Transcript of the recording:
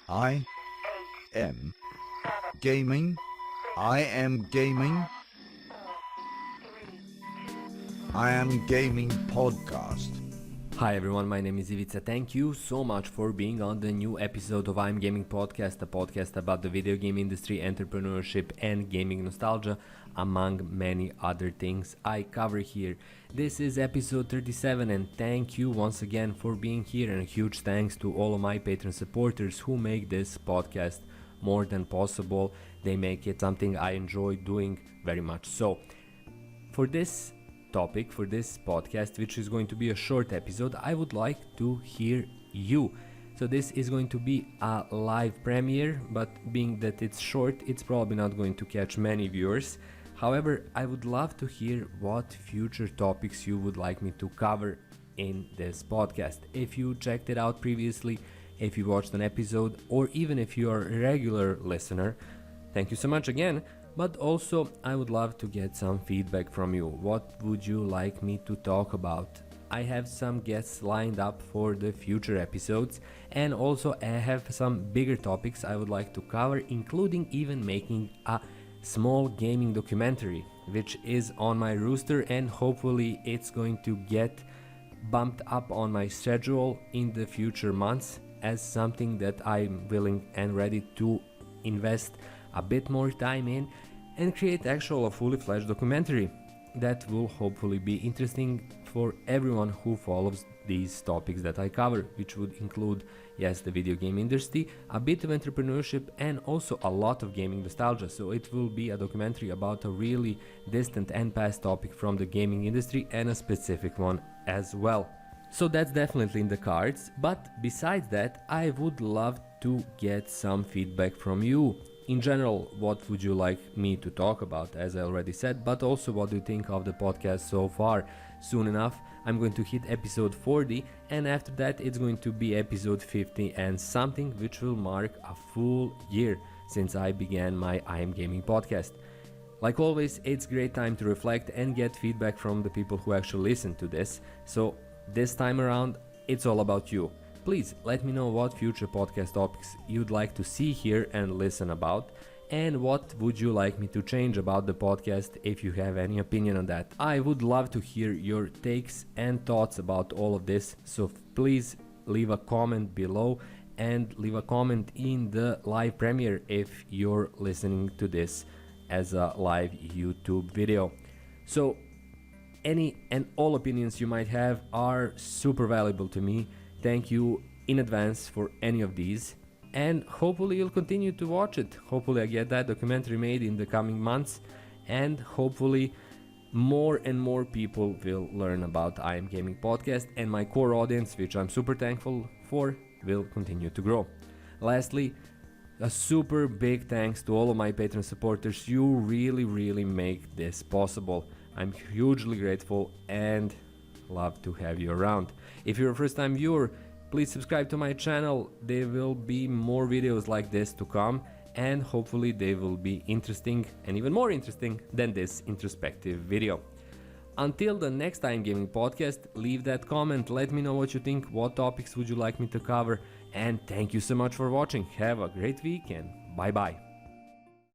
I am gaming. I am gaming. I am gaming podcast. Hi everyone, my name is Ivica. Thank you so much for being on the new episode of I'm Gaming Podcast, a podcast about the video game industry, entrepreneurship and gaming nostalgia, among many other things I cover here. This is episode 37 and thank you once again for being here, and a huge thanks to all of my Patreon supporters who make this podcast more than possible. They make it something I enjoy doing very much. So, for this topic, for this podcast, which is going to be a short episode, I would like to hear you. So this is going to be a live premiere, but being that it's short, it's probably not going to catch many viewers. However, I would love to hear what future topics you would like me to cover in this podcast. If you checked it out previously, if you watched an episode, or even if you are a regular listener, thank you so much again. But also, I would love to get some feedback from you. What would you like me to talk about? I have some guests lined up for the future episodes, and also I have some bigger topics I would like to cover, including even making a small gaming documentary, which is on my roster, and hopefully it's going to get bumped up on my schedule in the future months as something that I'm willing and ready to invest a bit more time in and create a fully fledged documentary that will hopefully be interesting for everyone who follows these topics that I cover, which would include, yes, the video game industry, a bit of entrepreneurship, and also a lot of gaming nostalgia. So it will be a documentary about a really distant and past topic from the gaming industry, and a specific one as well. So that's definitely in the cards, but besides that, I would love to get some feedback from you. In general, what would you like me to talk about, as I already said, but also what do you think of the podcast so far? Soon enough, I'm going to hit episode 40, and after that it's going to be episode 50 and something, which will mark a full year since I began my I Am Gaming podcast. Like always, it's great time to reflect and get feedback from the people who actually listen to this. So this time around, it's all about you. Please let me know what future podcast topics you'd like to see here and listen about, and what would you like me to change about the podcast if you have any opinion on that. I would love to hear your takes and thoughts about all of this, so please leave a comment below and leave a comment in the live premiere if you're listening to this as a live YouTube video. So any and all opinions you might have are super valuable to me. Thank you in advance for any of these, and hopefully you'll continue to watch it. Hopefully I get that documentary made in the coming months, and hopefully more and more people will learn about I Am Gaming Podcast, and my core audience, which I'm super thankful for, will continue to grow. Lastly, a super big thanks to all of my Patreon supporters. You really make this possible. I'm hugely grateful and love to have you around. If you're a first time viewer, please subscribe to my channel. There will be more videos like this to come, and hopefully they will be interesting, and even more interesting than this introspective video. Until the next time gaming podcast, leave that comment, let me know what you think, what topics would you like me to cover, and thank you so much for watching. Have a great week and bye bye.